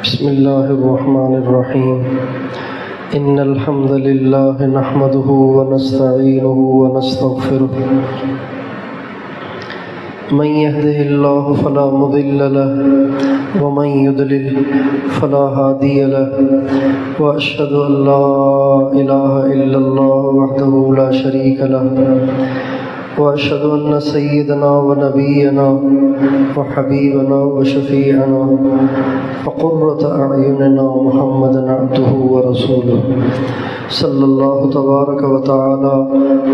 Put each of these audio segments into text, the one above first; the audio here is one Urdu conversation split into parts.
بسم الله الرحمن الرحيم إن الحمد لله نحمده ونستعينه ونستغفره من يهده الله فلا مضل له ومن يضلل فلا هادي له وأشهد أن لا إله إلا الله وحده لا شريك له وأشهد أن سيدنا ونبينا وحبيبنا وشفيعنا وقرة أعيننا محمدا عبده ورسوله صلى الله تبارك وتعالى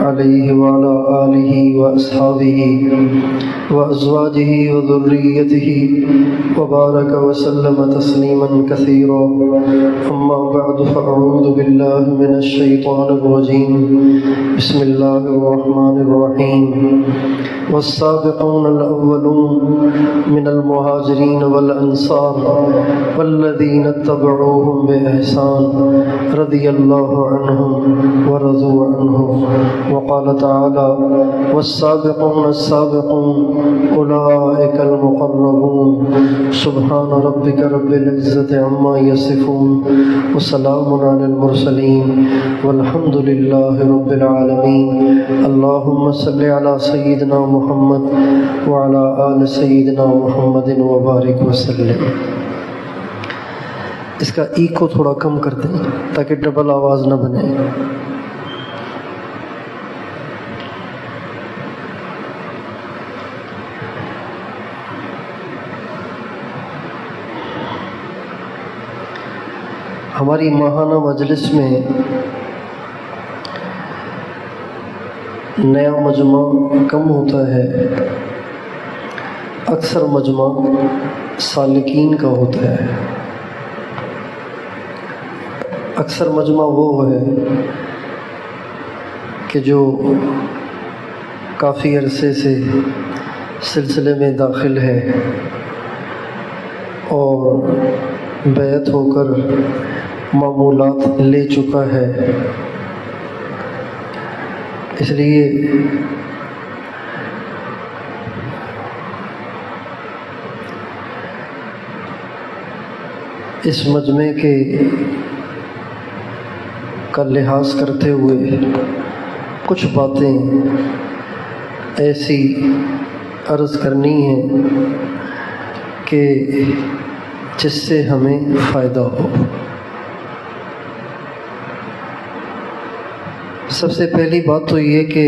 عليه وعلى آله وأصحابه وأزواجه وذريته وبارك وسلم تسليما كثيرا. أما بعد فأعوذ بالله من الشيطان الرجيم. بسم الله الرحمن الرحيم. والسابقون الأولون من المهاجرين والأنصار والذين اتبعوهم بإحسان رضي الله عنهم ورضوا عنه. وقال تعالى: والسابقون السابقون أولئك المقربون. سبحان ربك رب العزة عما يصفون وسلام على المرسلين والحمد لله رب العالمين. اللهم صل على سیدنا محمد وعلى آل سیدنا محمد وبارک وسلم. اس کا ایکو تھوڑا کم کر دیں تاکہ ڈبل آواز نہ بنے. ہماری ماہانہ مجلس میں نیا مجمع کم ہوتا ہے، اکثر مجمع سالکین کا ہوتا ہے. اکثر مجمع وہ ہے کہ جو کافی عرصے سے سلسلے میں داخل ہے اور بیعت ہو کر معمولات لے چکا ہے. اس لیے اس مجمع کے کا لحاظ کرتے ہوئے کچھ باتیں ایسی عرض کرنی ہیں کہ جس سے ہمیں فائدہ ہو. سب سے پہلی بات تو یہ کہ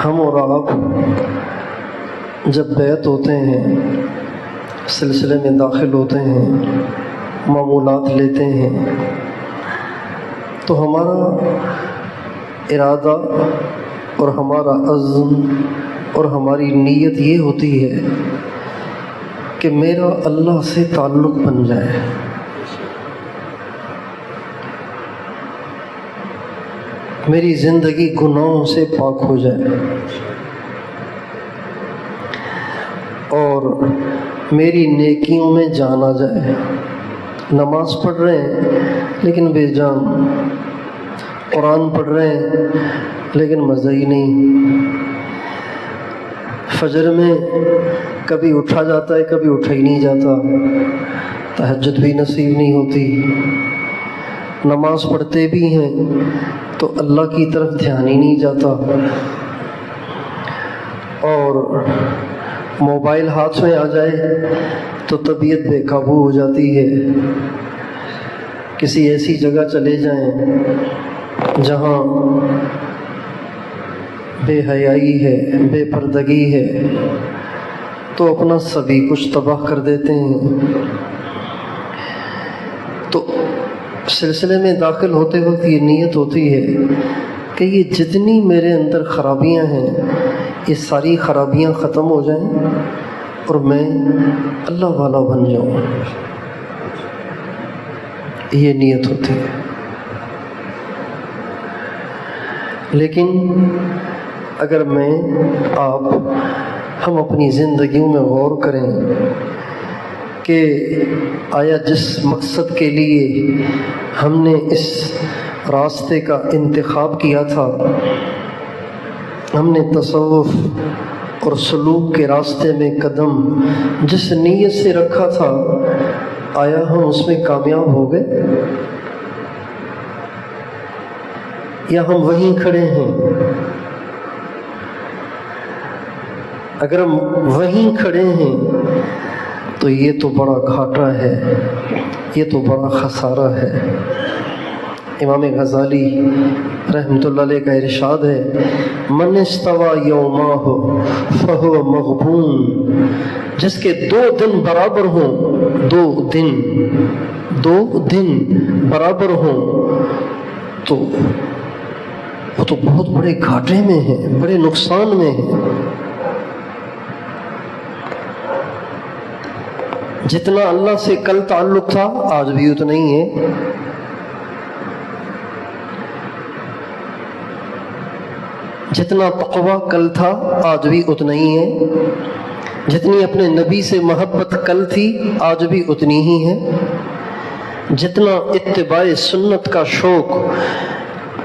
ہم اور آپ جب بیعت ہوتے ہیں، سلسلے میں داخل ہوتے ہیں، معمولات لیتے ہیں، تو ہمارا ارادہ اور ہمارا عزم اور ہماری نیت یہ ہوتی ہے کہ میرا اللہ سے تعلق بن جائے. میری زندگی گناہوں سے پاک ہو جائے اور میری نیکیوں میں جان آ جائے. نماز پڑھ رہے ہیں لیکن بے جان، قرآن پڑھ رہے ہیں لیکن مزہ ہی نہیں. فجر میں کبھی اٹھا جاتا ہے، کبھی اٹھا ہی نہیں جاتا. تہجد بھی نصیب نہیں ہوتی. نماز پڑھتے بھی ہیں تو اللہ کی طرف دھیان ہی نہیں جاتا. اور موبائل ہاتھ میں آ جائے تو طبیعت بے قابو ہو جاتی ہے. کسی ایسی جگہ چلے جائیں جہاں بے حیائی ہے، بے پردگی ہے، تو اپنا سبھی کچھ تباہ کر دیتے ہیں. تو سلسلے میں داخل ہوتے وقت یہ نیت ہوتی ہے کہ یہ جتنی میرے اندر خرابیاں ہیں یہ ساری خرابیاں ختم ہو جائیں اور میں اللہ والا بن جاؤں. یہ نیت ہوتی ہے. لیکن اگر میں آپ ہم اپنی زندگیوں میں غور کریں کہ آیا جس مقصد کے لیے ہم نے اس راستے کا انتخاب کیا تھا، ہم نے تصوف اور سلوک کے راستے میں قدم جس نیت سے رکھا تھا، آیا ہم اس میں کامیاب ہو گئے یا ہم وہیں کھڑے ہیں؟ اگر ہم وہیں کھڑے ہیں تو یہ تو بڑا گھاٹا ہے، یہ تو بڑا خسارہ ہے۔ امام غزالی رحمۃ اللہ علیہ کا ارشاد ہے، من استوى یوماہ فہو مغبون، جس کے 2 دن برابر ہوں، 2 دن برابر ہوں تو وہ تو بہت بڑے گھاٹے میں ہے، بڑے نقصان میں ہے۔ جتنا اللہ سے کل تعلق تھا آج بھی اتنا ہی ہے۔ جتنا تقویٰ کل تھا آج بھی اتنا ہی ہے۔ جتنی اپنے نبی سے محبت کل تھی آج بھی اتنی ہی ہے۔ جتنا اتباع سنت کا شوق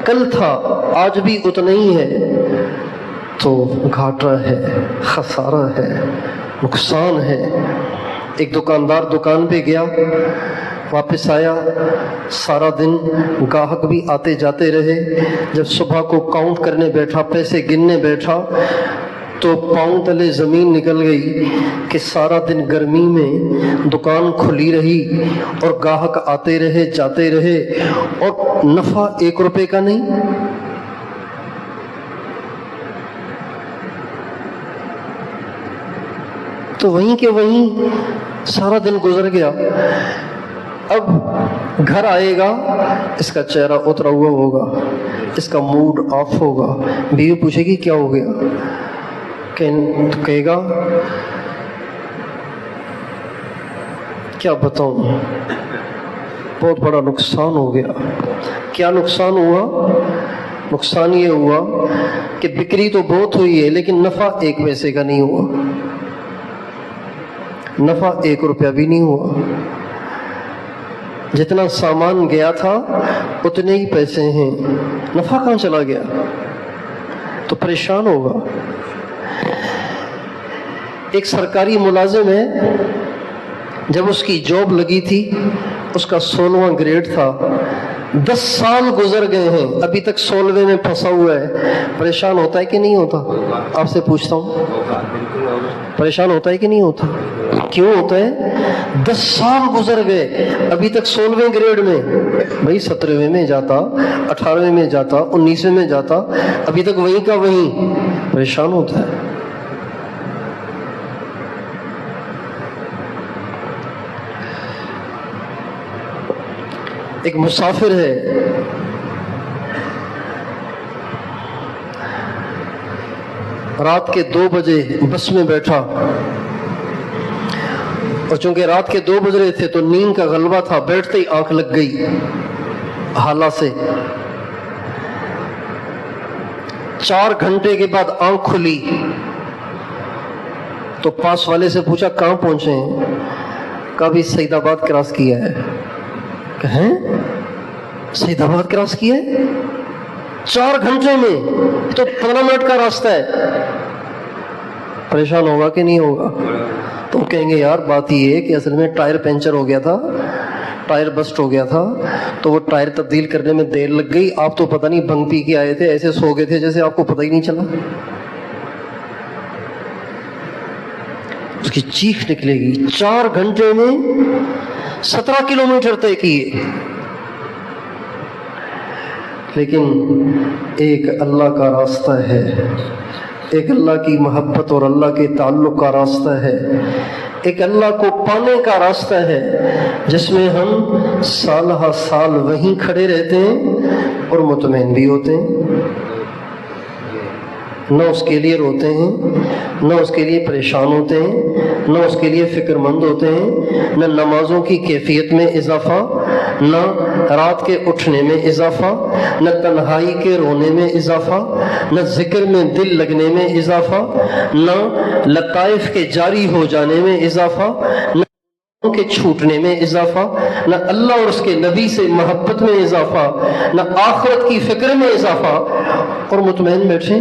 کل تھا آج بھی اتنا ہی ہے۔ تو گھاٹا ہے، خسارہ ہے، نقصان ہے۔ ایک دکاندار دکان پہ گیا، واپس آیا، سارا دن گاہک بھی آتے جاتے رہے۔ جب صبح کو کاؤنٹ کرنے بیٹھا، پیسے گننے بیٹھا تو پاؤں تلے زمین نکل گئی کہ سارا دن گرمی میں دکان کھلی رہی اور گاہک آتے رہے جاتے رہے اور نفع 1 روپے کا نہیں۔ تو وہیں کے وہیں سارا دن گزر گیا۔ اب گھر آئے گا، اس کا چہرہ اترا ہوا ہوگا، اس کا موڈ آف ہوگا۔ بیوی پوچھے گی کیا ہو گیا؟ کہے گا کیا بتاؤں، بہت بڑا نقصان ہو گیا۔ کیا نقصان ہوا؟ نقصان یہ ہوا کہ بکری تو بہت ہوئی ہے لیکن نفع 1 پیسے کا نہیں ہوا، نفع 1 روپیہ بھی نہیں ہوا۔ جتنا سامان گیا تھا اتنے ہی پیسے ہیں، نفع کہاں چلا گیا؟ تو پریشان ہوگا۔ ایک سرکاری ملازم ہے، جب اس کی جاب لگی تھی اس کا 16واں گریڈ تھا، 10 سال گزر گئے ہیں ابھی تک 16ویں میں پھنسا ہوا ہے۔ پریشان ہوتا ہے کہ نہیں ہوتا؟ آپ سے پوچھتا ہوں، پریشان ہوتا ہے کہ نہیں ہوتا؟ کیوں ہوتا ہے؟ 10 سال گزر گئے ابھی تک 16ویں گریڈ میں، بھائی 17ویں میں جاتا، 18ویں میں جاتا، 19ویں میں جاتا، ابھی تک وہیں کا وہیں، پریشان ہوتا ہے۔ ایک مسافر ہے، رات کے 2 بجے بس میں بیٹھا، اور چونکہ رات کے 2 بج رہے تھے تو نیند کا غلبہ تھا، بیٹھتے ہی آنکھ لگ گئی حالہ سے۔ 4 گھنٹے کے بعد آنکھ کھلی تو پاس والے سے پوچھا کہاں پہنچے ہیں؟ کہا بھی سعید آباد کراس کیا ہے۔ کہیں سعید آباد کراس کیا ہے 4 گھنٹے میں؟ تو 15 منٹ کا راستہ ہے۔ پریشان ہوگا کہ نہیں ہوگا؟ تو کہیں گے یار بات یہ ہے کہ اصل میں ٹائر پنچر ہو گیا تھا، ٹائر بسٹ ہو گیا تھا، تو وہ ٹائر تبدیل کرنے میں دیر لگ گئی، آپ تو پتہ نہیں بھنگ پی کے آئے تھے، ایسے سو گئے تھے جیسے آپ کو پتہ ہی نہیں چلا۔ اس کی چیخ نکلے گی۔ 4 گھنٹے میں 17 کلومیٹر طے کیے، لیکن ایک اللہ کا راستہ ہے، ایک اللہ کی محبت اور اللہ کے تعلق کا راستہ ہے، ایک اللہ کو پانے کا راستہ ہے، جس میں ہم سال ہا سال وہیں کھڑے رہتے ہیں اور مطمئن بھی ہوتے ہیں، نہ اس کے لیے روتے ہیں، نہ اس کے لیے پریشان ہوتے ہیں، نہ اس کے لیے فکر مند ہوتے ہیں، نہ نمازوں کی کیفیت میں اضافہ، نہ رات کے اٹھنے میں اضافہ، نہ تنہائی کے رونے میں اضافہ، نہ ذکر میں دل لگنے میں اضافہ، نہ لطائف کے جاری ہو جانے میں اضافہ، نہ کے چھوٹنے میں اضافہ، نہ اللہ اور اس کے نبی سے محبت میں اضافہ، نہ آخرت کی فکر میں اضافہ، اور مطمئن بیٹھیں۔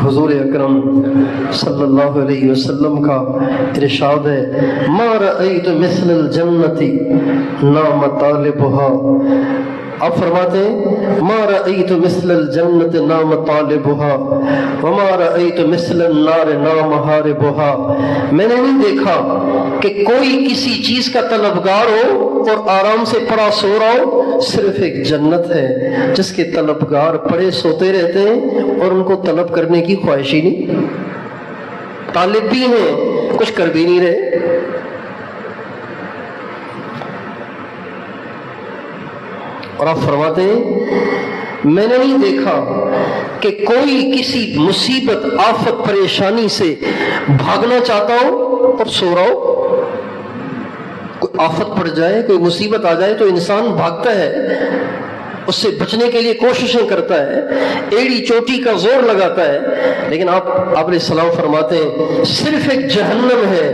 حضور اکرم صلی اللہ علیہ وسلم کا ارشاد ہے ما رأیت مثل الجنت نام طالبها، آپ فرماتے ہیں ما رأیت مثل الجنت نام طالبها وما رأیت مثل النار نام حاربها، میں نے نہیں دیکھا کہ کوئی کسی چیز کا طلبگار ہو اور آرام سے پڑا سو رہا ہو، صرف ایک جنت ہے جس کے طلبگار پڑے سوتے رہتے ہیں اور ان کو طلب کرنے کی خواہش ہی نہیں، طالب بھی ہیں کچھ کر بھی نہیں رہے۔ اور آپ فرماتے ہیں میں نے نہیں دیکھا کہ کوئی کسی مصیبت آفت پریشانی سے بھاگنا چاہتا ہو اور سو رہا ہو، کوئی آفت پڑ جائے کوئی مصیبت آ جائے تو انسان بھاگتا ہے، اس سے بچنے کے لیے کوششیں کرتا ہے، ایڑی چوٹی کا زور لگاتا ہے، لیکن آپ علیہ السلام فرماتے ہیں صرف ایک جہنم ہے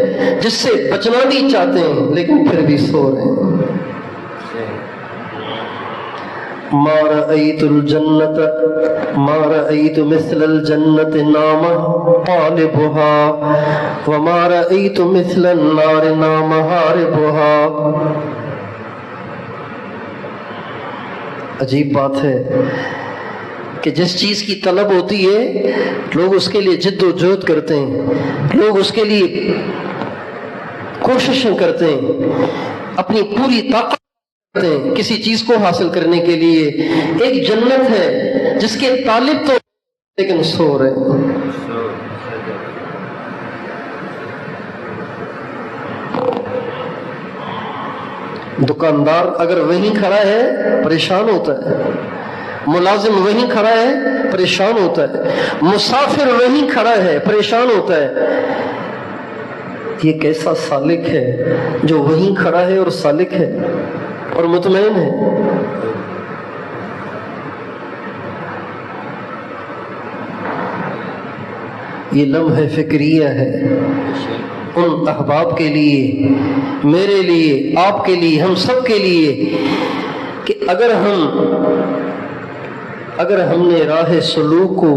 جس سے بچنا بھی چاہتے ہیں لیکن پھر بھی سو رہے ہیں۔ ما رأيت الجنة ما رأيت مثل الجنة نام طالبها وما رأيت مثل النار نام حاربها۔ عجیب بات ہے کہ جس چیز کی طلب ہوتی ہے لوگ اس کے لیے جد و جہد کرتے ہیں، لوگ اس کے لیے کوششیں کرتے ہیں، اپنی پوری طاقت کسی چیز کو حاصل کرنے کے لیے۔ ایک جنت ہے جس کے طالب تو لیکن سو رہے ہیں۔ دکاندار اگر وہیں کھڑا ہے پریشان ہوتا ہے، ملازم وہیں کھڑا ہے پریشان ہوتا ہے، مسافر وہیں کھڑا ہے پریشان ہوتا ہے۔ یہ کیسا سالک ہے جو وہیں کھڑا ہے اور سالک ہے اور مطمئن ہے۔ یہ لمحہ فکریہ ہے ان احباب کے لیے، میرے لیے، آپ کے لیے، ہم سب کے لیے، کہ اگر ہم نے راہ سلوک کو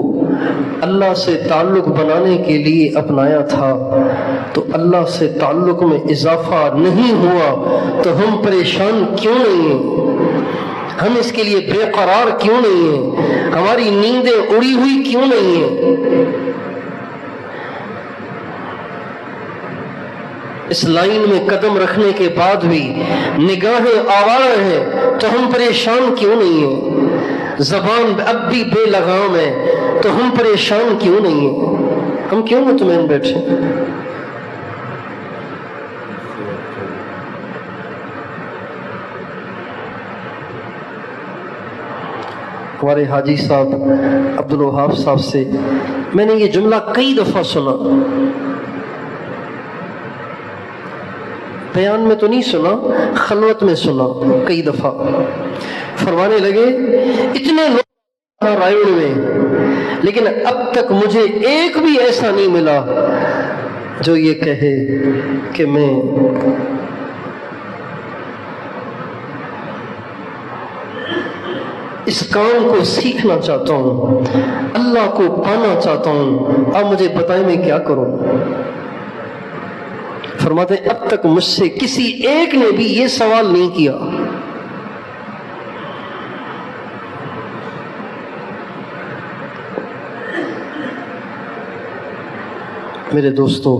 اللہ سے تعلق بنانے کے لیے اپنایا تھا تو اللہ سے تعلق میں اضافہ نہیں ہوا تو ہم پریشان کیوں نہیں ہیں؟ ہم اس کے لیے بے قرار کیوں نہیں ہیں؟ ہماری نیندیں اڑی ہوئی کیوں نہیں ہیں؟ اس لائن میں قدم رکھنے کے بعد بھی نگاہیں آوارہ ہیں تو ہم پریشان کیوں نہیں ہیں؟ زبان اب بھی بے لگام ہے تو ہم پریشان کیوں نہیں ہیں؟ ہم کیوں مطمئن بیٹھے؟ ہمارے حاجی صاحب عبدالوہاب صاحب سے میں نے یہ جملہ کئی دفعہ سنا، بیان میں تو نہیں سنا، خلوت میں سنا کئی دفعہ۔ فرمانے لگے اتنے لوگ رائے میں، لیکن اب تک مجھے ایک بھی ایسا نہیں ملا جو یہ کہے کہ میں اس کام کو سیکھنا چاہتا ہوں، اللہ کو پانا چاہتا ہوں، اب مجھے بتائیں میں کیا کروں۔ فرماتے ہیں اب تک مجھ سے کسی ایک نے بھی یہ سوال نہیں کیا۔ میرے دوستو،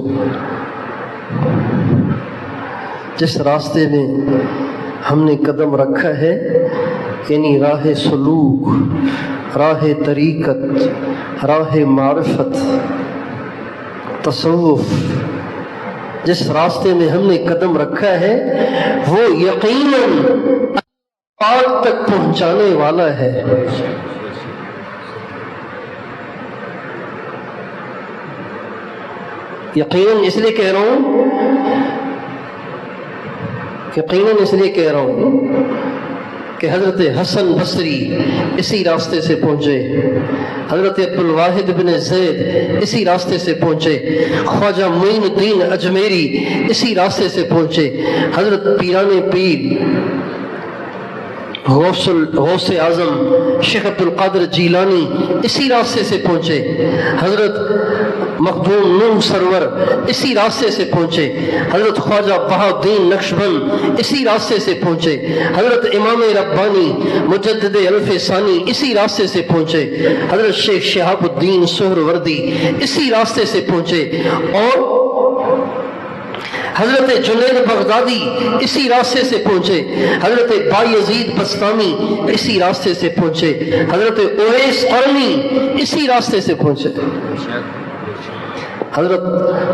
جس راستے میں ہم نے قدم رکھا ہے، یعنی راہ سلوک، راہ طریقت، راہ معرفت، تصوف، جس راستے میں ہم نے قدم رکھا ہے وہ یقیناً آگ تک پہنچانے والا ہے۔ یقیناً اس لیے کہہ رہا ہوں کہ حضرت حسن بصری اسی راستے سے پہنچے، حضرت عبدالواحد بن زید اسی راستے سے پہنچے، خواجہ معین الدین اجمیری اسی راستے سے پہنچے، حضرت پیران پیر غوث اعظم شیخ عبد القادر جیلانی اسی راستے سے پہنچے، حضرت مخدوم نوح سرور اسی راستے سے پہنچے، حضرت خواجہ بہاؤالدین نقشبند اسی راستے سے پہنچے، حضرت امام ربانی مجدد الف ثانی اسی راستے سے پہنچے، حضرت شیخ شہاب الدین سہروردی اسی راستے سے پہنچے، اور حضرت جنید بغدادی اسی راستے سے پہنچے، حضرت بایزید بستامی اسی راستے سے پہنچے، حضرت اویس قرنی اسی راستے سے پہنچے، حضرت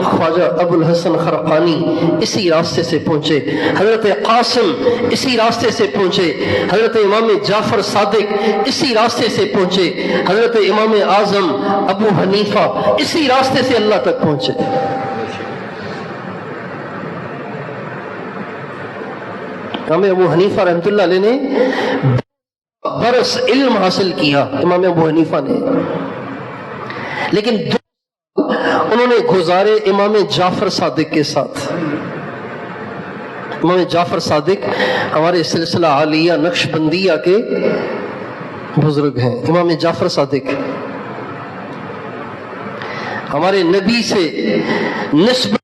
خواجہ ابو الحسن خرقانی اسی راستے سے پہنچے، حضرت قاسم اسی راستے سے پہنچے، حضرت امام جعفر صادق اسی راستے سے پہنچے، حضرت امام اعظم ابو حنیفہ اسی راستے سے اللہ تک پہنچے۔ امام ابو حنیفہ رحمۃ اللہ علیہ نے برس علم حاصل کیا، امام ابو حنیفہ نے، لیکن انہوں نے گزارے امام جعفر صادق کے ساتھ۔ امام جعفر صادق ہمارے سلسلہ عالیہ نقش بندیہ کے بزرگ ہیں۔ امام جعفر صادق ہمارے نبی سے نسبت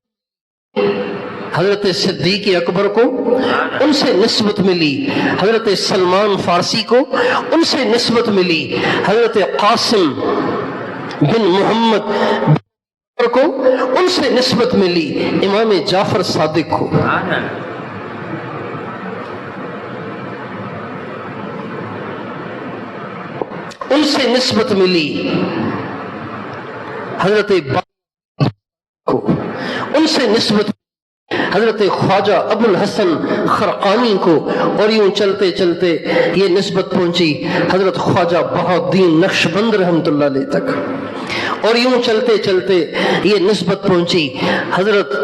حضرت صدیق اکبر کو ان سے نسبت ملی، حضرت سلمان فارسی کو ان سے نسبت ملی، حضرت قاسم بن محمد کو ان سے نسبت ملی، امام جعفر صادق کو ان سے نسبت ملی، حضرت کو ان سے نسبت، حضرت خواجہ ابو الحسن خرقانی کو، اور یوں چلتے چلتے یہ نسبت پہنچی حضرت خواجہ بہاؤالدین نقشبند رحمۃ اللہ علیہ تک، اور یوں چلتے چلتے یہ نسبت پہنچی حضرت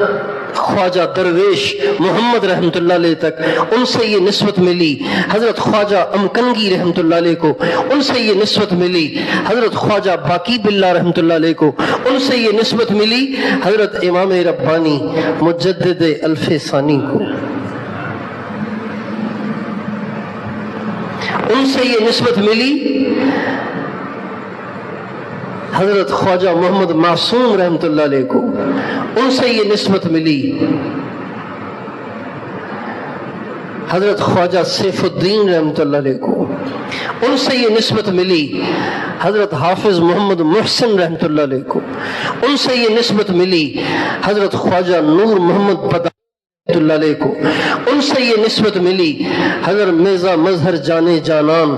خواجہ درویش محمد رحمۃ اللہ علیہ تک، ان سے یہ نسبت ملی، حضرت خواجہ امکنگی رحمۃ اللہ علیہ کو ان سے یہ نسبت ملی، حضرت خواجہ باقی باللہ رحمۃ اللہ علیہ کو ان سے یہ نسبت ملی، حضرت امام ربانی مجدد الف ثانی کو ان سے یہ نسبت ملی، حضرت خواجہ محمد معصوم رحمۃ اللہ علیہ کو ان سے یہ نسبت ملی، حضرت خواجہ سیف الدین رحمۃ اللہ علیہ کو ان سے یہ نسبت ملی، حضرت حافظ محمد محسن رحمۃ اللہ علیہ کو ان سے یہ نسبت ملی، حضرت خواجہ نور محمد بدر رحمۃ اللہ علیہ کو ان سے یہ نسبت ملی، حضرت مرزا مظہر جانے جانان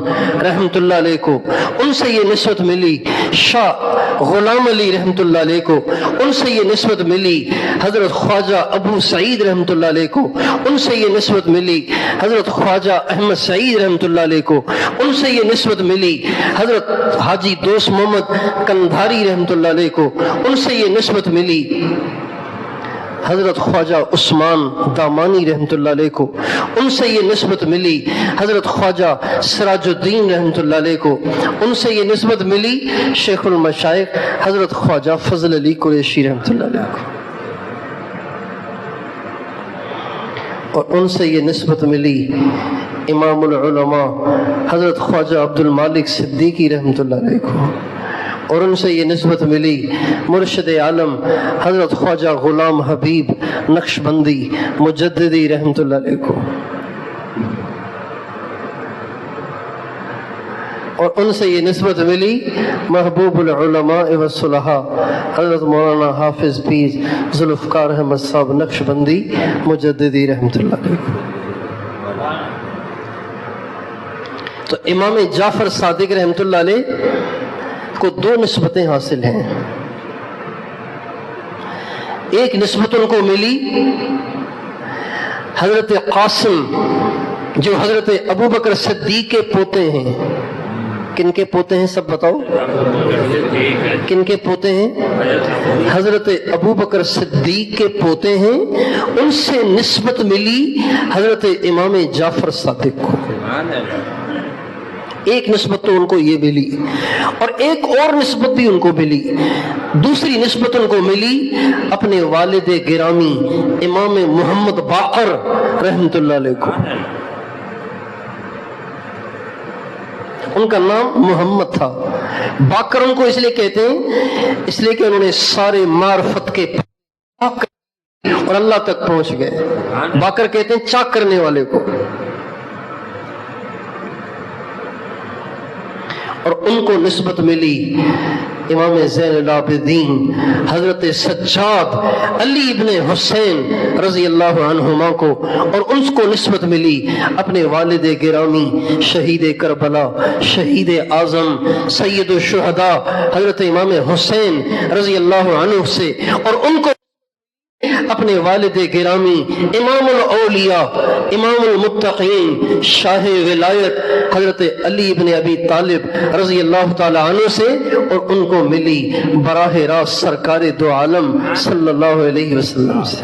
رحمۃ اللہ علیہ کو ان سے یہ نسبت ملی، شاہ غلام علی رحمۃ اللہ علیہ کو ان سے یہ نسبت ملی، حضرت خواجہ ابو سعید رحمۃ اللہ علیہ کو ان سے یہ نسبت ملی، حضرت خواجہ احمد سعید رحمۃ اللہ علیہ کو ان سے یہ نسبت ملی، حضرت حاجی دوست محمد کندھاری رحمۃ اللہ علیہ کو ان سے یہ نسبت ملی، حضرت خواجہ عثمان دامانی رحمۃ اللہ علیہ کو ان سے یہ نسبت ملی، حضرت خواجہ سراج الدین رحمۃ اللہ علیہ کو ان سے یہ نسبت ملی، شیخ المشائخ حضرت خواجہ فضل علی قریشی رحمۃ اللہ علیہ کو، اور ان سے یہ نسبت ملی امام العلماء حضرت خواجہ عبد المالک صدیقی رحمۃ اللہ علیہ کو، اور ان سے یہ نسبت ملی مرشد عالم حضرت خواجہ غلام حبیب نقشبندی مجددی رحمۃ اللہ علیہ کو، اور ان سے یہ نسبت ملی محبوب العلماء والصلحاء حضرت مولانا حافظ پیر ذوالفقار احمد صاحب نقشبندی مجددی رحمۃ اللہ علیہ کو۔ تو امام جعفر صادق رحمۃ اللہ علیہ کو دو نسبتیں حاصل ہیں، ایک نسبت ان کو ملی حضرت قاسم جو حضرت ابو بکر صدیق کے پوتے ہیں، کن کے پوتے ہیں سب بتاؤ، کن کے پوتے ہیں؟ حضرت ابو بکر صدیق کے پوتے ہیں، ان سے نسبت ملی حضرت امام جعفر صادق کو، ایک نسبت تو ان کو یہ ملی، اور ایک اور نسبت بھی ان کو ملی، دوسری نسبت ان کو ملی اپنے والد گرامی امام محمد باقر رحمۃ اللہ علیہ کو، ان کا نام محمد تھا. باقر ان کو اس لیے کہتے ہیں اس لیے کہ انہوں نے سارے معرفت کے اور اللہ تک پہنچ گئے. باقر کہتے ہیں چاک کرنے والے کو. اور ان کو نسبت ملی امام زین العابدین حضرت سجاد علی ابن حسین رضی اللہ عنہما کو، اور ان کو نسبت ملی اپنے والد گرامی شہید کربلا، شہید اعظم، سید الشہداء حضرت امام حسین رضی اللہ عنہ سے، اور ان کو اپنے والد گرامی امام الاولیاء، امام المتقین، شاہ ولایت حضرت علی بن ابی طالب رضی اللہ تعالی عنہ سے، اور ان کو ملی براہ راست سرکار دو عالم صلی اللہ علیہ وسلم سے.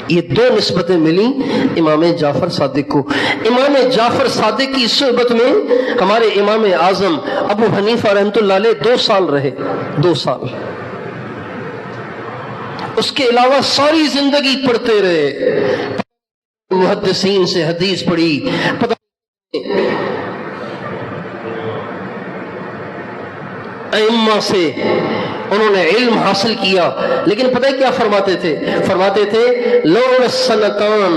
یہ دو نسبتیں ملی امام جعفر صادق کو. امام جعفر صادق کی صحبت میں ہمارے امام اعظم ابو حنیفہ رحمۃ اللہ علیہ 2 سال رہے. 2 سال. اس کے علاوہ ساری زندگی پڑھتے رہے، محدثین سے حدیث پڑھی، ائمہ سے انہوں نے علم حاصل کیا. لیکن پتہ ہے کیا فرماتے تھے؟ فرماتے تھے لولا السنتان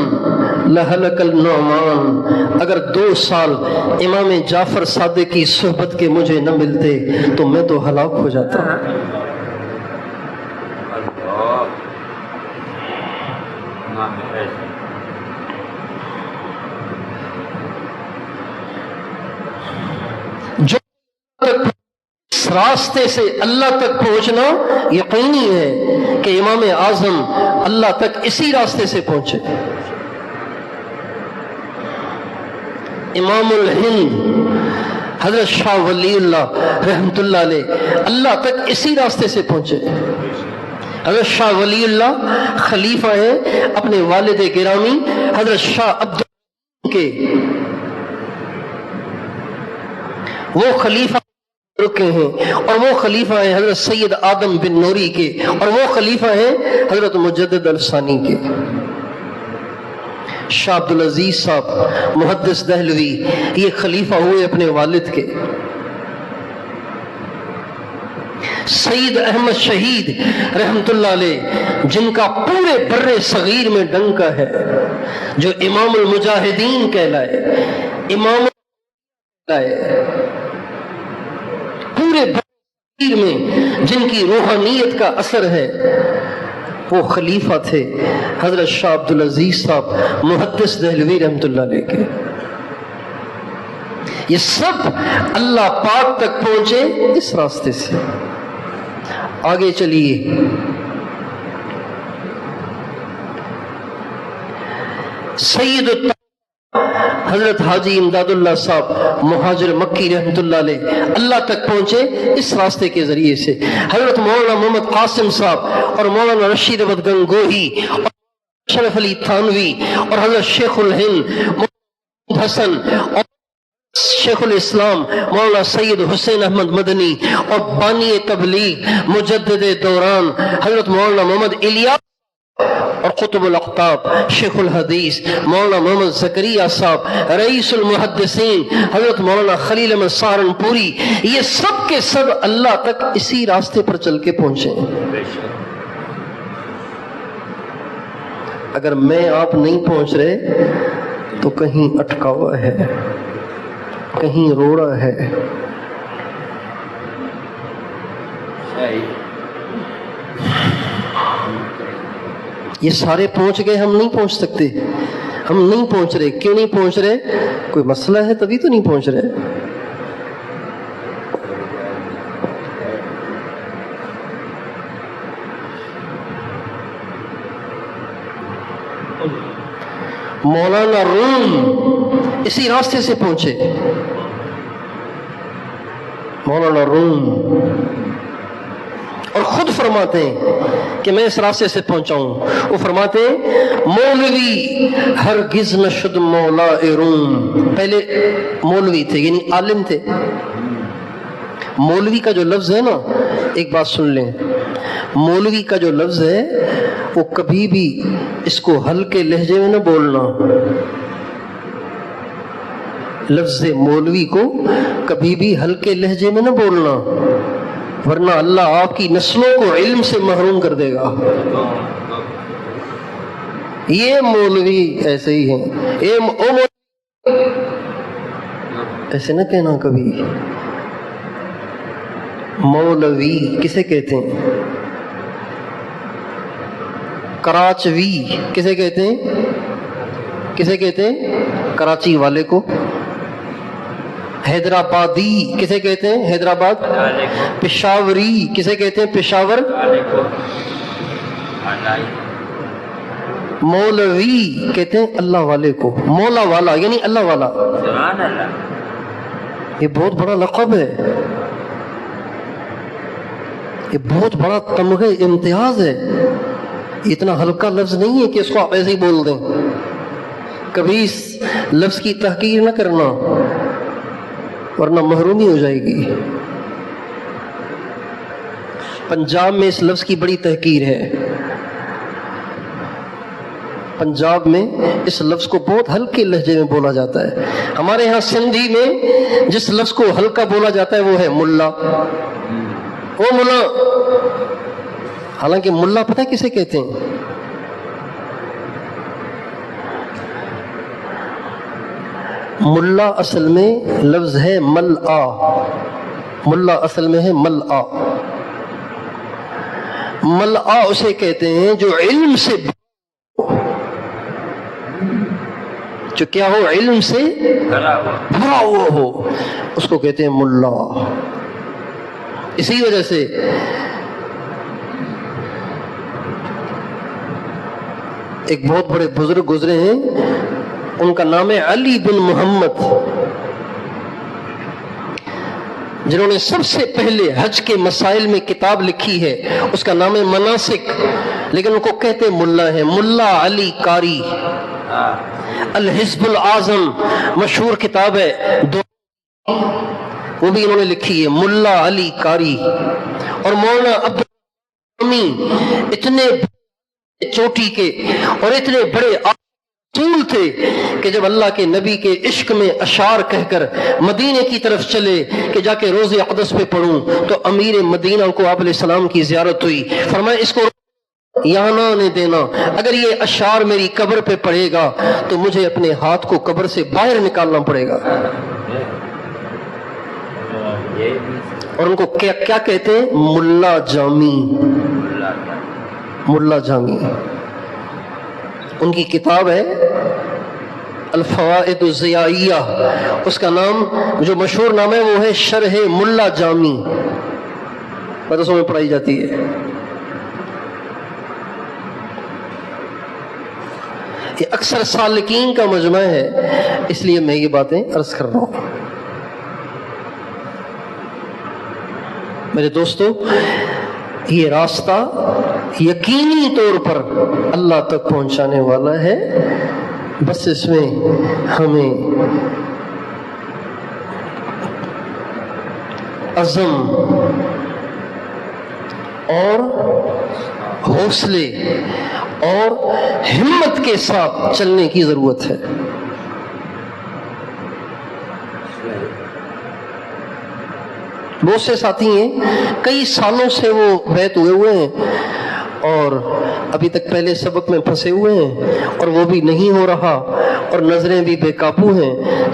لہلک النعمان. اگر 2 سال امام جعفر صادق کی صحبت کے مجھے نہ ملتے تو میں تو ہلاک ہو جاتا. جو اس راستے سے اللہ تک پہنچنا یقینی ہے کہ امام اعظم اللہ تک اسی راستے سے پہنچے. امام الہند حضرت شاہ ولی اللہ رحمۃ اللہ علیہ اللہ تک اسی راستے سے پہنچے. حضرت شاہ ولی اللہ خلیفہ ہیں اپنے والد گرامی حضرت شاہ عبد کے، وہ خلیفہ رکے ہیں، اور وہ خلیفہ ہیں حضرت سید آدم بن نوری کے، اور وہ خلیفہ ہیں حضرت مجدد الثانی کے. شاہ عبدالعزیز صاحب محدث دہلوی یہ خلیفہ ہوئے اپنے والد کے. سید احمد شہید رحمت اللہ علیہ جن کا پورے بر صغیر میں ڈنکا ہے، جو امام المجاہدین کہلائے، امام کہلائے، پورے بر صغیر میں جن کی روحانیت کا اثر ہے، وہ خلیفہ تھے حضرت شاہ عبدالعزیز صاحب محدث دہلوی رحمت اللہ علیہ کے. یہ سب اللہ پاک تک پہنچے اس راستے سے. آگے چلیے. سید حضرت حاجی امداد اللہ صاحب مہاجر مکی رحمت اللہ علیہ اللہ تک پہنچے اس راستے کے ذریعے سے. حضرت مولانا محمد قاسم صاحب اور مولانا رشید احمد گنگوہی اور شرف علی تھانوی اور حضرت شیخ الہند محمد حسن اور شیخ الاسلام مولانا سید حسین احمد مدنی اور بانی تبلیغ مجدد دوران حضرت مولانا محمد الیاس اور قطب الاقطاب شیخ الحدیث مولانا محمد زکریا صاحب رئیس المحدثین حضرت مولانا خلیل احمد سہارنپوری، یہ سب کے سب اللہ تک اسی راستے پر چل کے پہنچے. اگر میں آپ نہیں پہنچ رہے تو کہیں اٹکا ہوا ہے، کہیں روڑا ہے. یہ سارے پہنچ گئے، ہم نہیں پہنچ سکتے. ہم نہیں پہنچ رہے. کیوں نہیں پہنچ رہے؟ کوئی مسئلہ ہے تبھی تو نہیں پہنچ رہے. مولانا روم اسی راستے سے پہنچے. مولانا روم اور خود فرماتے ہیں کہ میں اس راستے سے پہنچا ہوں. وہ فرماتے ہیں مولوی ہرگز نشد مولا روم. پہلے مولوی تھے یعنی عالم تھے. مولوی کا جو لفظ ہے نا، ایک بات سن لیں، مولوی کا جو لفظ ہے وہ کبھی بھی اس کو ہلکے لہجے میں نہ بولنا. لفظ مولوی کو کبھی بھی ہلکے لہجے میں نہ بولنا، ورنہ اللہ آپ کی نسلوں کو علم سے محروم کر دے گا۔ یہ مولوی ایسے ہی ہیں، ایسے نہ کہنا کبھی۔ مولوی کسے کہتے ہیں؟ کراچوی کسے کہتے ہیں؟ کسے کہتے ہیں؟ کراچی والے کو۔ حیدرآبادی کسے کہتے ہیں؟ حیدرآباد۔ پشاوری کسے کہتے ہیں؟ پشاور۔ مولوی کہتے ہیں اللہ والے کو، مولا والا یعنی اللہ والا۔ یہ بہت بڑا لقب ہے، یہ بہت بڑا تمغہ امتیاز ہے، اتنا ہلکا لفظ نہیں ہے کہ اس کو آپ ایسے ہی بول دیں۔ کبھی اس لفظ کی تحقیر نہ کرنا ورنہ محرومی ہو جائے گی۔ پنجاب میں اس لفظ کی بڑی تحقیر ہے، پنجاب میں اس لفظ کو بہت ہلکے لہجے میں بولا جاتا ہے۔ ہمارے ہاں سندھی میں جس لفظ کو ہلکا بولا جاتا ہے وہ ہے ملا، وہ ملا۔ حالانکہ ملا پتہ ہے کسے کہتے ہیں؟ ملا اصل میں لفظ ہے ملآ، ملا اصل میں ہے ملآ۔ ملآ اسے کہتے ہیں جو علم سے، جو کیا ہو؟ علم سے بھرا ہوا ہو، اس کو کہتے ہیں ملا۔ اسی وجہ سے ایک بہت بڑے بزرگ گزرے ہیں، ان کا نام ہے علی بن محمد، جنہوں نے سب سے پہلے حج کے مسائل میں کتاب لکھی ہے، اس کا نام ہے مناسک، لیکن ان کو کہتے ملا ہیں، ملا علی قاری۔ الحزب الاعظم مشہور کتاب ہے، وہ بھی انہوں نے لکھی ہے، ملا علی قاری۔ اور مولانا عبد الحمید اتنے چوٹی کے اور اتنے بڑے رسول تھے کہ جب اللہ کے نبی کے عشق میں اشعار کہہ کر مدینے کی طرف چلے کہ جا کے روضہ اقدس پہ پڑھوں، تو امیر مدینہ کو آپ علیہ السلام کی زیارت ہوئی، فرمایا اس کو یہاں نہ آنے دینا، اگر یہ اشعار میری قبر پہ پڑے گا تو مجھے اپنے ہاتھ کو قبر سے باہر نکالنا پڑے گا۔ اور ان کو کیا کہتے ہیں؟ ملا جامی، ملا جامی۔ ان کی کتاب ہے الفوائد الضیائیہ، اس کا نام جو مشہور نام ہے وہ ہے شرح ملا جامی، مدرسوں میں پڑھائی جاتی ہے۔ یہ اکثر سالکین کا مجمع ہے، اس لیے میں یہ باتیں عرض کر رہا ہوں۔ میرے دوستو، یہ راستہ یقینی طور پر اللہ تک پہنچانے والا ہے، بس اس میں ہمیں عزم اور حوصلے اور ہمت کے ساتھ چلنے کی ضرورت ہے۔ بہت سے ساتھی ہیں، کئی سالوں سے وہ بیت ہوئے ہیں اور ابھی تک پہلے سبق میں پھنسے ہوئے ہیں، اور وہ بھی نہیں ہو رہا، اور نظریں بھی بے قابو ہیں،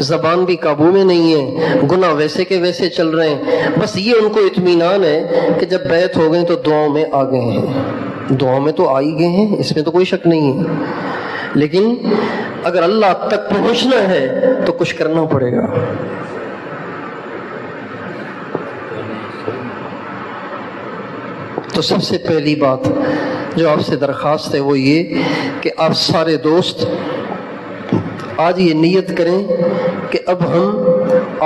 زبان بھی قابو میں نہیں ہے، گناہ ویسے کے ویسے چل رہے ہیں۔ بس یہ ان کو اطمینان ہے کہ جب بیت ہو گئے تو دعاؤں میں آ گئے ہیں، دعاؤں میں تو آ ہی گئے ہیں، اس میں تو کوئی شک نہیں ہے، لیکن اگر اللہ تک پہنچنا ہے تو کچھ کرنا پڑے گا۔ تو سب سے پہلی بات جو آپ سے درخواست ہے وہ یہ کہ آپ سارے دوست آج یہ نیت کریں کہ اب ہم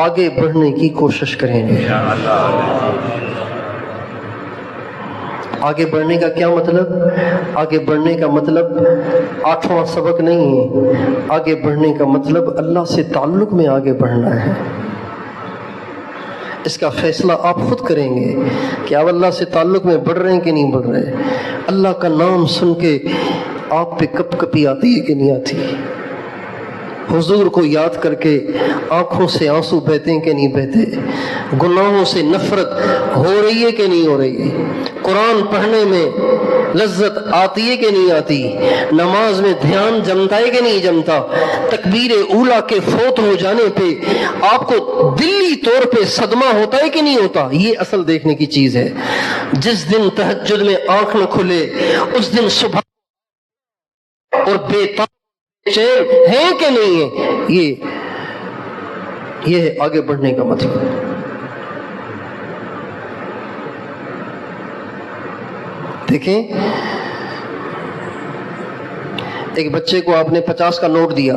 آگے بڑھنے کی کوشش کریں گے۔ آگے بڑھنے کا کیا مطلب؟ آگے بڑھنے کا مطلب 8واں سبق نہیں ہے، آگے بڑھنے کا مطلب اللہ سے تعلق میں آگے بڑھنا ہے۔ اس کا فیصلہ آپ خود کریں گے کہ آپ اللہ سے تعلق میں بڑھ رہے ہیں کہ نہیں بڑھ رہے۔ اللہ کا نام سن کے آپ پہ کپ کپی آتی ہے کہ نہیں آتی؟ حضور کو یاد کر کے آنکھوں سے آنسو بہتے ہیں کہ نہیں بہتے؟ گناہوں سے نفرت ہو رہی ہے کہ نہیں ہو رہی؟ قرآن پڑھنے میں لذت آتی ہے کہ نہیں آتی؟ نماز میں دھیان جمتا ہے کہ نہیں جمتا؟ تکبیر اولیٰ کے فوت ہو جانے پہ آپ کو دلی طور پہ صدمہ ہوتا ہے کہ نہیں ہوتا؟ یہ اصل دیکھنے کی چیز ہے۔ جس دن تہجد میں آنکھ نہ کھلے اس دن صبح اور بے چین ہے کہ نہیں ہے؟ یہ ہے آگے بڑھنے کا مطلب۔ دیکھیں، ایک بچے کو آپ نے 50 کا نوٹ دیا،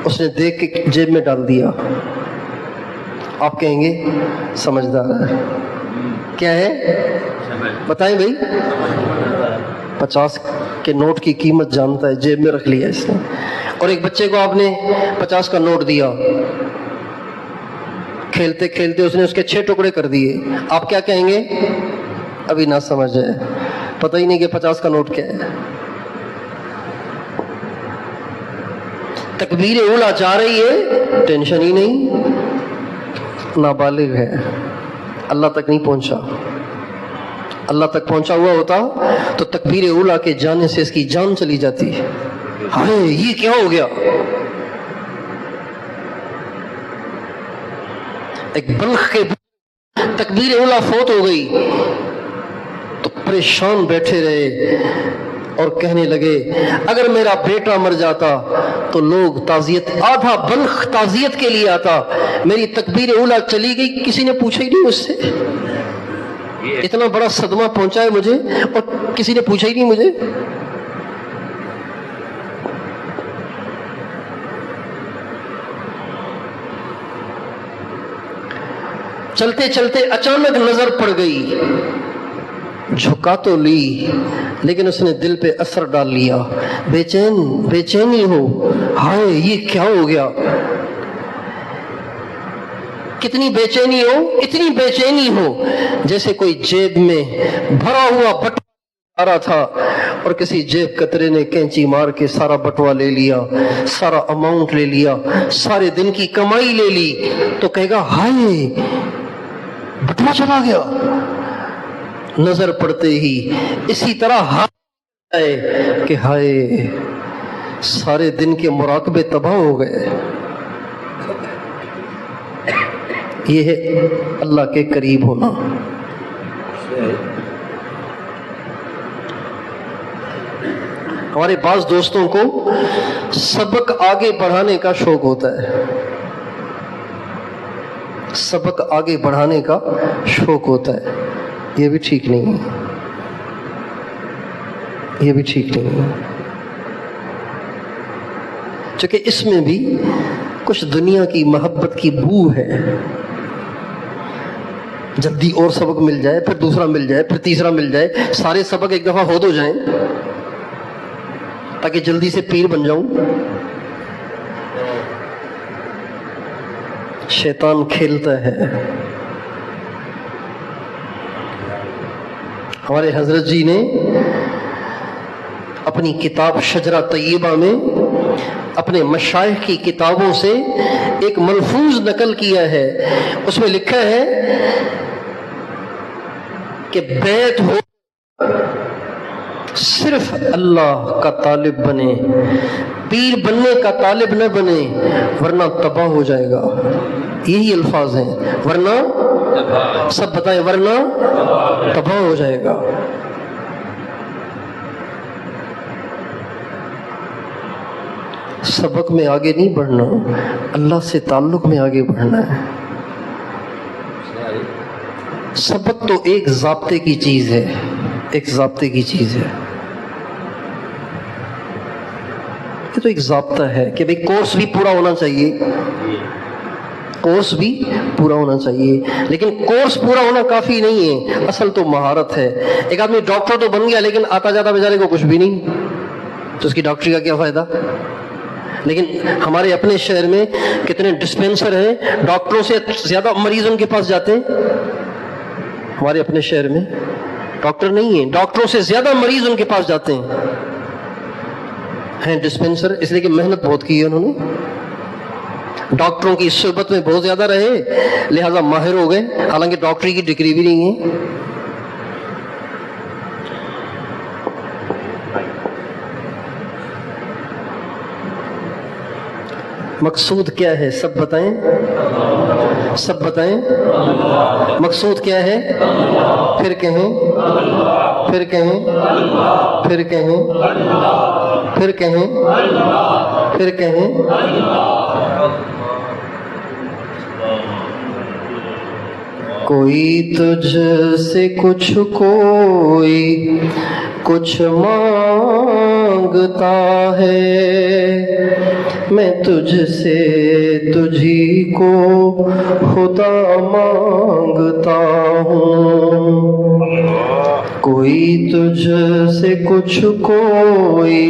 اس نے دیکھ کے جیب میں ڈال دیا، آپ کہیں گے سمجھدار ہے۔ کیا ہے بتائیں بھائی؟ 50 کے نوٹ کی قیمت جانتا ہے، جیب میں رکھ لیا اس نے۔ اور ایک بچے کو آپ نے 50 کا نوٹ دیا، کھیلتے کھیلتے اس نے اس کے 6 ٹکڑے کر دیے، آپ کیا کہیں گے؟ ابھی نہ سمجھ ہے، پتہ ہی نہیں کہ 50 کا نوٹ کیا ہے۔ تکبیر اولیٰ جا رہی ہے، ٹینشن ہی نہیں، نابالغ ہے، اللہ تک نہیں پہنچا۔ اللہ تک پہنچا ہوا ہوتا تو تکبیر اولیٰ کے جانے سے اس کی جان چلی جاتی۔ ہائے یہ کیا ہو گیا؟ ایک بلخ کے تکبیر اولیٰ فوت ہو گئی تو پریشان بیٹھے رہے اور کہنے لگے اگر میرا بیٹا مر جاتا تو لوگ تعزیت، آدھا بلخ تعزیت کے لیے آتا، میری تکبیر اولیٰ چلی گئی، کسی نے پوچھا ہی نہیں مجھ سے۔ اتنا بڑا صدمہ پہنچا ہے مجھے اور کسی نے پوچھا ہی نہیں مجھے۔ چلتے چلتے اچانک نظر پڑ گئی، جھکا تو لی لیکن اس نے دل پہ اثر ڈال لیا، بے چینی ہو، ہائے یہ کیا ہو گیا؟ کتنی بے چینی ہو؟ اتنی بے چینی ہو جیسے کوئی جیب میں بھرا ہوا بٹوا آ رہا تھا اور کسی جیب کترے نے کینچی مار کے سارا بٹوا لے لیا، سارا اماؤنٹ لے لیا، سارے دن کی کمائی لے لی، تو کہے گا ہائے بٹوا چلا گیا۔ نظر پڑتے ہی اسی طرح ہائے کہ ہائے سارے دن کے مراقبے تباہ ہو گئے۔ یہ ہے اللہ کے قریب ہونا۔ ہمارے بعض دوستوں کو سبق آگے بڑھانے کا شوق ہوتا ہے، سبق آگے بڑھانے کا شوق ہوتا ہے، یہ بھی ٹھیک نہیں ہے، یہ بھی ٹھیک نہیں ہے، چونکہ اس میں بھی کچھ دنیا کی محبت کی بو ہے۔ جلدی اور سبق مل جائے، پھر دوسرا مل جائے، پھر تیسرا مل جائے، سارے سبق ایک دفعہ ہو جائیں تاکہ جلدی سے پیر بن جاؤں۔ شیطان کھیلتا ہے۔ ہمارے حضرت جی نے اپنی کتاب شجرہ طیبہ میں اپنے مشائخ کی کتابوں سے ایک ملفوظ نقل کیا ہے، اس میں لکھا ہے کہ بیت ہو صرف اللہ کا طالب بنے، پیر بننے کا طالب نہ بنے ورنہ تباہ ہو جائے گا۔ یہی الفاظ ہیں، ورنہ سب بتائیں، ورنہ تباہ ہو جائے گا۔ سبق میں آگے نہیں بڑھنا، اللہ سے تعلق میں آگے بڑھنا ہے۔ سبق تو ایک ضابطے کی چیز ہے، ایک ضابطے کی چیز ہے، یہ تو ایک ضابطہ ہے کہ بھئی کورس بھی پورا ہونا چاہیے، کورس بھی پورا ہونا چاہیے، لیکن کورس پورا ہونا کافی نہیں ہے، اصل تو مہارت ہے۔ ایک آدمی ڈاکٹر تو بن گیا لیکن آتا جاتا بیچارے کو کچھ بھی نہیں، تو اس کی ڈاکٹری کا کیا فائدہ؟ لیکن ہمارے اپنے شہر میں کتنے ڈسپینسر ہیں، ڈاکٹروں سے زیادہ مریض ان کے پاس جاتے ہیں۔ ہمارے اپنے شہر میں ڈاکٹر نہیں ہیں، ڈاکٹروں سے زیادہ مریض ان کے پاس جاتے ہیں۔ ہیں ڈسپینسر، اس لیے کہ محنت بہت کی ہے انہوں نے، ڈاکٹروں کی صحبت میں بہت زیادہ رہے لہذا ماہر ہو گئے، حالانکہ ڈاکٹری کی ڈگری بھی نہیں ہے۔ مقصود کیا ہے؟ سب بتائیں، سب بتائیں، مقصود کیا ہے؟ پھر کہیں، پھر کہیں، پھر کہیں، پھر کہیں، پھر کہیں، کوئی تجھ سے کچھ، کوئی کچھ مانگتا ہے، میں تجھ سے تجھی کو خدا مانگتا ہوں۔ کوئی تجھ سے کچھ، کوئی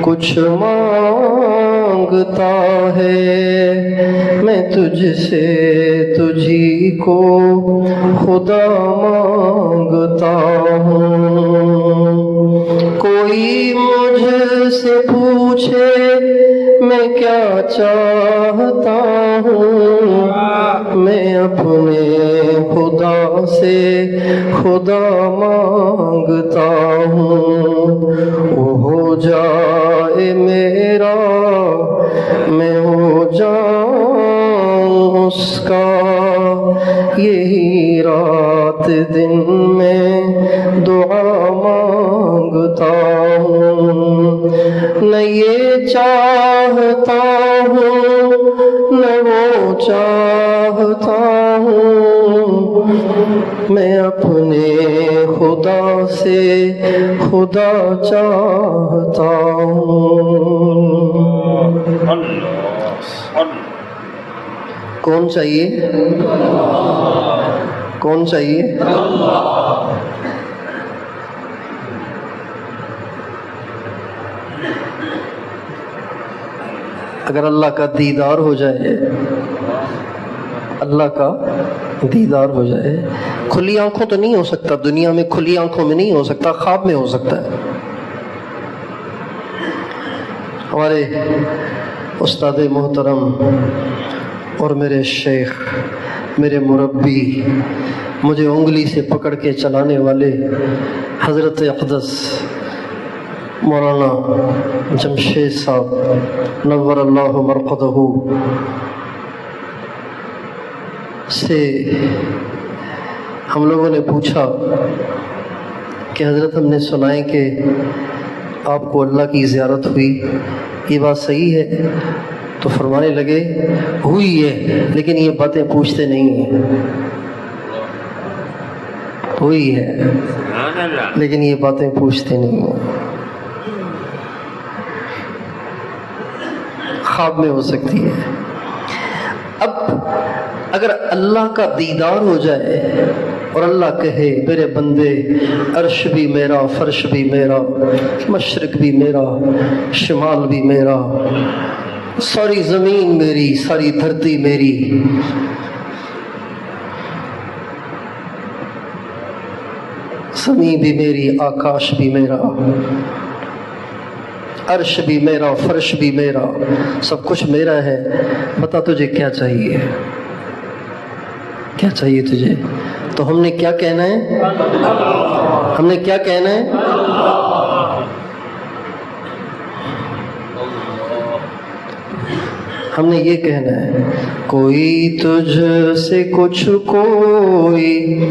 کچھ مانگتا ہے، میں تجھ سے تجھی کو خدا مانگتا ہوں۔ کوئی مجھ سے پوچھے میں کیا چاہتا ہوں، میں اپنے خدا سے خدا مانگتا ہوں۔ وہ ہو جائے میرا، میں ہو جاؤں اس کا، یہی رات دن میں دعا مانگتا ہوں۔ نہ یہ چاہتا ہوں نہ وہ چاہتا ہوں، میں اپنے خدا سے خدا چاہتا ہوں۔ کون چاہیے؟ کون چاہیے؟ اگر اللہ کا دیدار ہو جائے، اللہ کا دیدار ہو جائے، کھلی آنکھوں تو نہیں ہو سکتا، دنیا میں کھلی آنکھوں میں نہیں ہو سکتا، خواب میں ہو سکتا ہے۔ ہمارے استاد محترم اور میرے شیخ، میرے مربی، مجھے انگلی سے پکڑ کے چلانے والے حضرت اقدس مولانا جمشید صاحب نور اللہ مرقدہ سے ہم لوگوں نے پوچھا کہ حضرت ہم نے سنا ہے کہ آپ کو اللہ کی زیارت ہوئی، یہ بات صحیح ہے؟ تو فرمانے لگے ہوئی ہے، لیکن یہ باتیں پوچھتے نہیں ہیں۔ ہوئی ہے لیکن یہ باتیں پوچھتے نہیں ہیں۔ خواب میں ہو سکتی ہے۔ اب اگر اللہ کا دیدار ہو جائے اور اللہ کہے میرے بندے عرش بھی میرا، فرش بھی میرا، مشرق بھی میرا، شمال بھی میرا، ساری زمین میری، ساری دھرتی میری، زمین بھی میری، آکاش بھی میرا، عرش بھی میرا، فرش بھی میرا، سب کچھ میرا ہے، بتا تجھے کیا چاہیے؟ کیا چاہیے تجھے؟ تو ہم نے کیا کہنا ہے؟ ہم نے کیا کہنا ہے؟ ہم نے یہ کہنا ہے کوئی تجھ سے کچھ، کوئی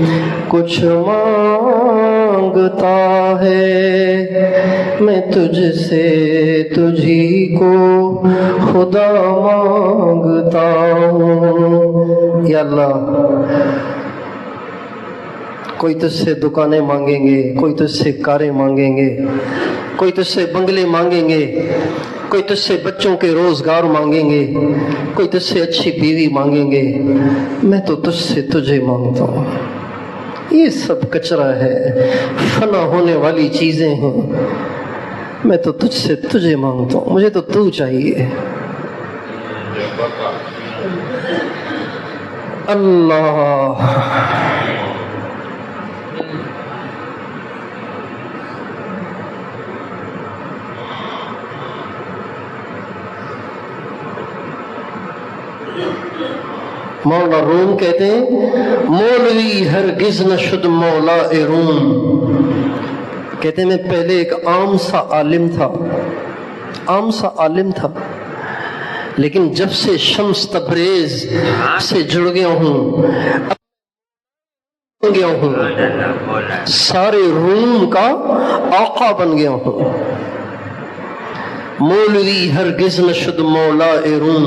کچھ مانگتا ہے، میں تجھ سے تجھی کو خدا مانگتا ہوں۔ یا اللہ، کوئی تجھ سے دکانیں مانگیں گے، کوئی تجھ سے کاریں مانگیں گے، کوئی تجھ سے بنگلے مانگیں گے، کوئی تجھ سے بچوں کے روزگار مانگیں گے، کوئی تجھ سے اچھی بیوی مانگیں گے، میں تو تجھ سے تجھے مانگتا ہوں۔ یہ سب کچرا ہے، فنا ہونے والی چیزیں ہیں، میں تو تجھ سے تجھے مانگتا ہوں، مجھے تو تو چاہیے۔ اللہ مولا روم کہتے ہیں مولوی ہرگز نہ شد مولا روم، کہتے ہیں میں پہلے ایک عام سا عالم تھا، لیکن جب سے شمس تبریز سے جڑ گیا ہوں سارے روم کا آقا بن گیا ہوں۔ مولوی ہرگز نہ شد مولا روم،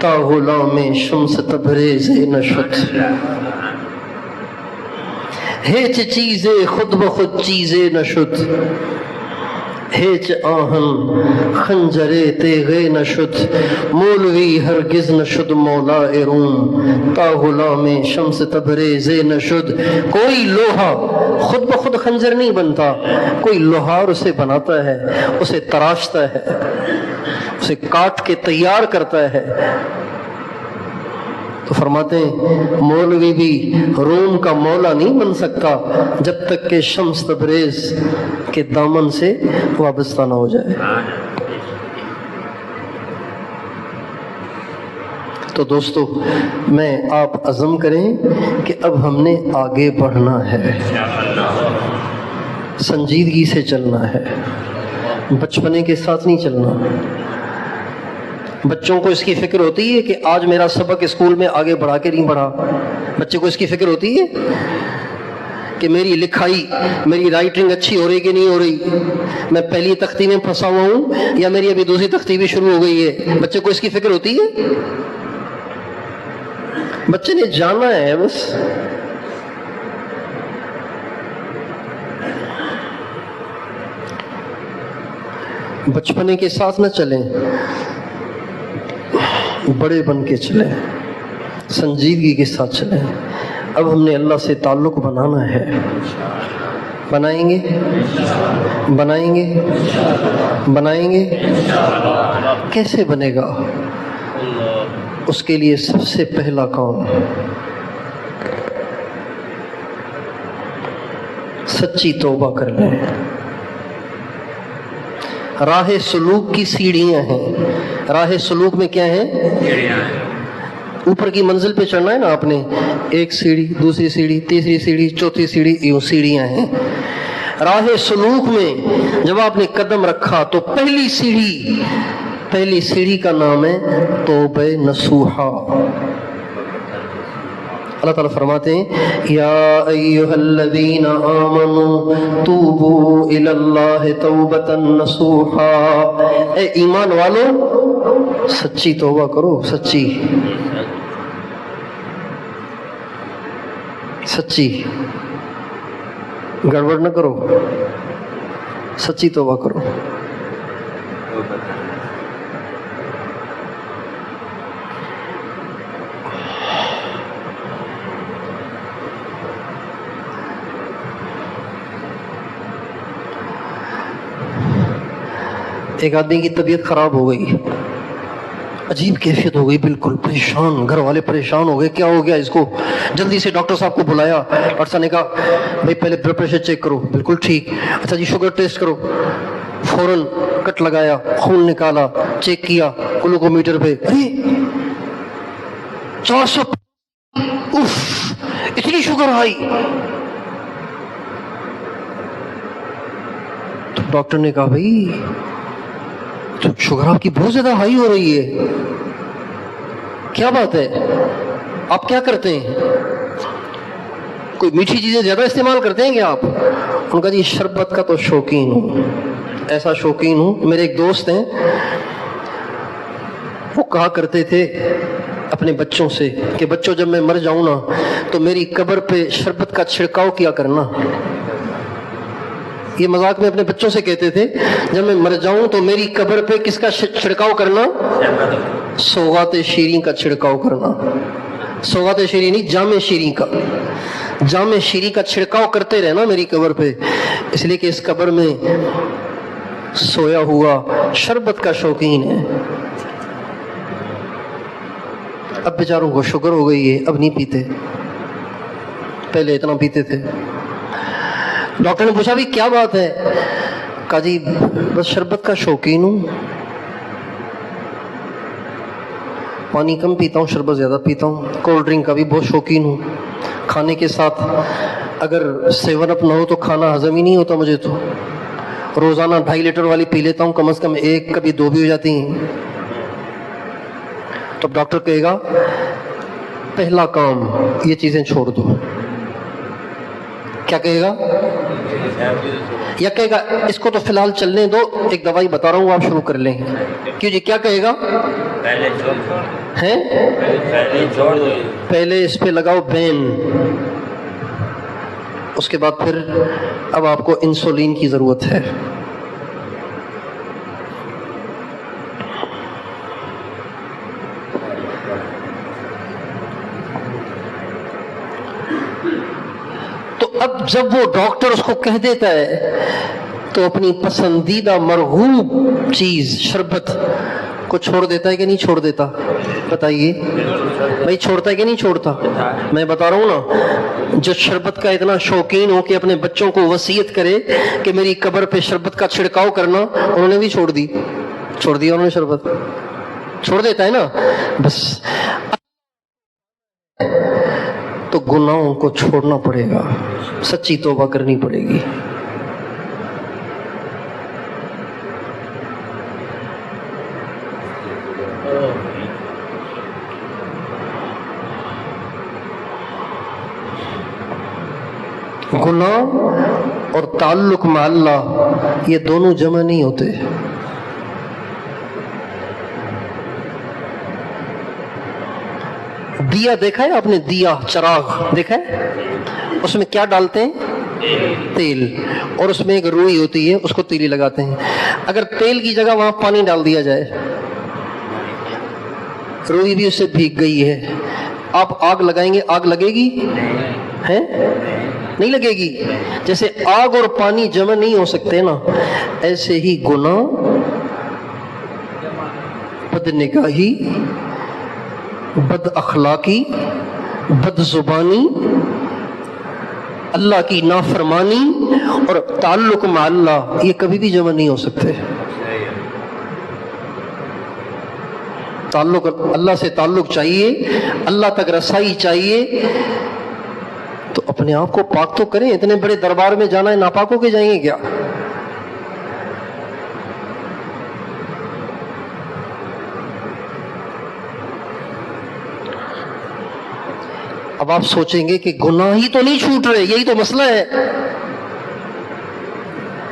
تا غلام شمس تبریز نشد۔ ہیچ چیزے خود بخود چیزے نشد، ہیچ آہن خنجرے تیغے نشد۔ مولوی ہرگز نشد مولا روم، تا غلام شمس تبریز نشد۔ کوئی لوہا خود بخود خنجر نہیں بنتا، کوئی لوہار اسے بناتا ہے، اسے تراشتا ہے، اسے کاٹ کے تیار کرتا ہے۔ تو فرماتے ہیں مولوی بھی روم کا مولا نہیں بن سکتا جب تک کہ شمس تبریز کے دامن سے وابستہ نہ ہو جائے۔ تو دوستو میں آپ عزم کریں کہ اب ہم نے آگے بڑھنا ہے، سنجیدگی سے چلنا ہے، بچپنے کے ساتھ نہیں چلنا۔ بچوں کو اس کی فکر ہوتی ہے کہ آج میرا سبق اسکول میں آگے بڑھا کے نہیں بڑھا۔ بچے کو اس کی فکر ہوتی ہے کہ میری لکھائی، میری رائٹنگ اچھی ہو رہی کہ نہیں ہو رہی، میں پہلی تختی میں پھنسا ہوا ہوں یا میری ابھی دوسری تختی بھی شروع ہو گئی ہے۔ بچے کو اس کی فکر ہوتی ہے؟ بچے نے جانا ہے بس۔ بچپنے کے ساتھ نہ چلیں، بڑے بن کے چلیں، سنجیدگی کے ساتھ چلیں۔ اب ہم نے اللہ سے تعلق بنانا ہے۔ بنائیں گے؟ بنائیں گے؟ بنائیں گے؟ کیسے بنے گا؟ اس کے لیے سب سے پہلا کام سچی توبہ کر لیں۔ راہ سلوک کی سیڑھیاں ہیں۔ راہ سلوک میں کیا ہے؟ اوپر کی منزل پہ چڑھنا ہے نا آپ نے، ایک سیڑھی، دوسری سیڑھی، تیسری سیڑھی، چوتھی سیڑھی، یوں سیڑھیاں ہیں۔ راہ سلوک میں جب آپ نے قدم رکھا تو پہلی سیڑھی کا نام ہے توبہ نصوحہ۔ اللہ تعالیٰ فرماتے ہیں یا ایھا الذین آمنوا توبوا الی اللہ توبۃ نصوحا، اے ایمان والو سچی توبہ کرو، سچی گڑبڑ نہ کرو، سچی توبہ کرو۔ ایک آدمی کی طبیعت خراب ہو گئی، عجیب کیفیت ہو گئی، بالکل پریشان، گھر والے پریشان ہو گئے، کیا ہو گیا اس کو؟ جلدی سے ڈاکٹر صاحب کو بلایا۔ ڈاکٹر صاحب نے کہا بھائی پہلے بلڈ پریشر چیک کرو، بالکل ٹھیک۔ اچھا جی شوگر ٹیسٹ کرو، فوراً کٹ لگایا، خون نکالا، چیک کیا گلوکو میٹر پہ، ارے 400، اف اتنی شوگر آئی۔ تو ڈاکٹر نے کہا بھائی تو شوگر آپ کی بہت زیادہ ہائی ہو رہی ہے، کیا بات ہے، آپ کیا کرتے ہیں؟ کوئی میٹھی چیزیں زیادہ استعمال کرتے ہیں کیا آپ؟ ان کا جی شربت کا تو شوقین ہوں، ایسا شوقین ہوں۔ میرے ایک دوست ہیں، وہ کہا کرتے تھے اپنے بچوں سے کہ بچوں جب میں مر جاؤں نا تو میری قبر پہ شربت کا چھڑکاؤ کیا کرنا۔ یہ مذاق میں اپنے بچوں سے کہتے تھے جب میں مر جاؤں تو میری قبر پہ کس کا چھڑکاؤ کرنا؟ سوغات شیریں کا چھڑکاؤ کرنا۔ سوغات شیریں نہیں، جام شیریں کا، جام شیریں کا چھڑکاؤ کرتے رہنا میری قبر پہ، اس لیے کہ اس قبر میں سویا ہوا شربت کا شوقین ہے۔ اب بیچاروں کو شوگر ہو گئی ہے، اب نہیں پیتے، پہلے اتنا پیتے تھے۔ ڈاکٹر نے پوچھا بھی کیا بات ہے؟ کہا جی بس شربت کا شوقین ہوں۔ پانی کم پیتا ہوں، شربت زیادہ پیتا ہوں، کولڈ ڈرنک کا بھی بہت شوقین ہوں، کھانے کے ساتھ اگر 7 اپ نہ ہو تو کھانا ہضم ہی نہیں ہوتا مجھے، تو روزانہ 2.5 لیٹر والی پی لیتا ہوں، کم از کم 1 کبھی 2 بھی ہو جاتی ہیں۔ تو ڈاکٹر کہے گا پہلا کام یہ چیزیں چھوڑ دو، کیا کہے گا؟ یا کہے گا اس کو تو فی الحال چلنے دو، ایک دوائی بتا رہا ہوں آپ شروع کر لیں، کیوں جی کیا کہے گا؟ پہلے اس پہ لگاؤ بین، اس کے بعد پھر اب آپ کو انسولین کی ضرورت ہے۔ تو اب جب وہ ڈاکٹر اس کو کہہ دیتا ہے تو اپنی پسندیدہ مرغوب چیز شربت کو چھوڑ دیتا ہے کہ نہیں چھوڑ دیتا؟ بتائیے بھائی، چھوڑتا ہے کہ نہیں چھوڑتا؟ میں بتا رہا ہوں نا، جو شربت کا اتنا شوقین ہو کہ اپنے بچوں کو وصیت کرے کہ میری قبر پہ شربت کا چھڑکاؤ کرنا، انہوں نے بھی چھوڑ دیا انہوں نے، شربت چھوڑ دیتا ہے نا بس۔ تو گناہوں کو چھوڑنا پڑے گا، سچی توبہ کرنی پڑے گی۔ گناہ اور تعلق مع اللہ یہ دونوں جمع نہیں ہوتے۔ دیا دیکھا ہے آپ نے؟ دیا، چراغ دیکھا ہے؟ اس میں کیا ڈالتے ہیں؟ تیل، اور اس میں ایک روئی ہوتی ہے، اس کو تیلی لگاتے ہیں۔ اگر تیل کی جگہ وہاں پانی ڈال دیا جائے، روئی بھی اس سے بھیگ گئی ہے، آپ آگ لگائیں گے، آگ لگے گی؟ ہے نہیں لگے گی۔ جیسے آگ اور پانی جمع نہیں ہو سکتے نا، ایسے ہی گناہ، بد نگاہی، بد اخلاقی، بد زبانی، اللہ کی نافرمانی اور تعلق مع اللہ یہ کبھی بھی جمع نہیں ہو سکتے۔ تعلق اللہ سے تعلق چاہیے، اللہ تک رسائی چاہیے، تو اپنے آپ کو پاک تو کریں۔ اتنے بڑے دربار میں جانا ہے، ناپاک ہو کے جائیں گے کیا؟ اب آپ سوچیں گے کہ گناہ ہی تو نہیں چھوٹ رہے، یہی تو مسئلہ ہے۔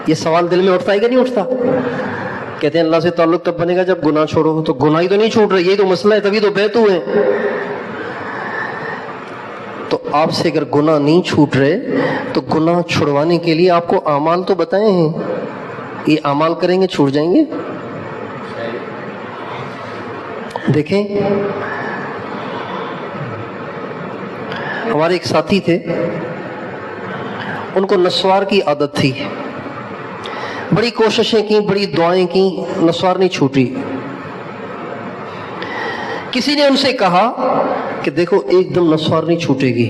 یہ سوال دل میں اٹھتا ہے کہ نہیں اٹھتا؟ کہتے ہیں اللہ سے تعلق تب بنے گا جب گناہ چھوڑو، تو گناہ ہی تو نہیں چھوٹ رہے، یہی تو مسئلہ ہے، تبھی تو بیعت ہوئے۔ تو آپ سے اگر گناہ نہیں چھوٹ رہے تو گناہ چھڑوانے کے لیے آپ کو اعمال تو بتائے ہیں، یہ اعمال کریں گے چھوٹ جائیں گے۔ دیکھیں ہمارے ایک ساتھی تھے، ان کو نسوار کی عادت تھی، بڑی کوششیں کی، بڑی دعائیں کی، نسوار نہیں چھوٹی۔ کسی نے ان سے کہا کہ دیکھو ایک دم نسوار نہیں چھوٹے گی،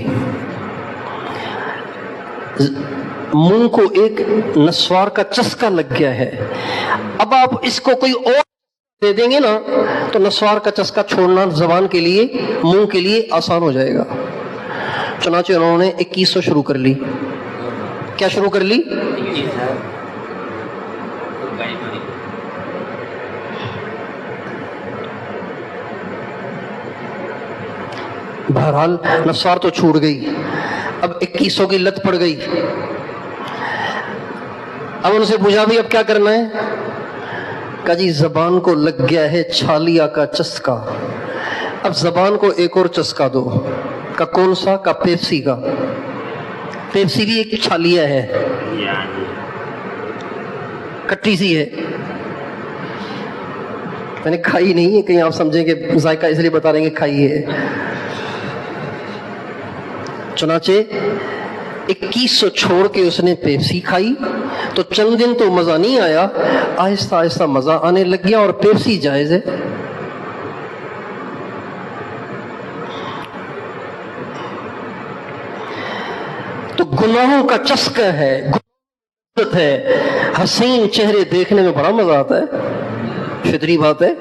منہ کو ایک نسوار کا چسکا لگ گیا ہے، اب آپ اس کو کوئی اور دے دیں گے نا تو نسوار کا چسکا چھوڑنا زبان کے لیے، منہ کے لیے آسان ہو جائے گا۔ چنانچہ انہوں نے 2100 شروع کر لی۔ کیا شروع کر لی؟ بہرحال نسوار تو چھوٹ گئی، اب 2100 کی لت پڑ گئی۔ اب ان سے پوچھا بھی اب کیا کرنا ہے؟ کہا جی زبان کو لگ گیا ہے چھالیا کا چسکا، اب زبان کو ایک اور چسکا دو۔ کا کون سا؟ کا پیپسی کا۔ پیپسی بھی ایک چھالیا ہے، کٹی سی ہے، میں نے کھائی نہیں ہے، کہیں آپ سمجھیں کہ ذائقہ اس لیے بتا رہے ہیں کہ کھائی ہے۔ چنانچہ 2100 چھوڑ کے اس نے پیپسی کھائی، تو چند دن تو مزہ نہیں آیا، آہستہ آہستہ مزہ آنے لگ گیا، اور پیپسی جائز ہے۔ تو گناہوں کا چسکا ہے، گناہت ہے، حسین چہرے دیکھنے میں بڑا مزہ آتا ہے، فطری بات ہے۔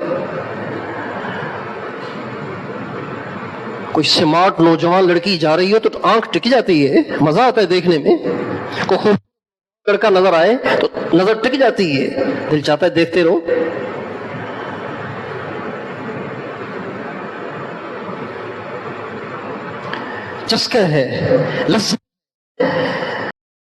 کوئی سمارٹ نوجوان لڑکی جا رہی ہو تو آنکھ ٹک جاتی ہے، مزہ آتا ہے دیکھنے میں. کوئی خوب لڑکا نظر آئے تو نظر ٹک جاتی ہے، دل چاہتا ہے دیکھتے رہو. چسکا ہے، لذت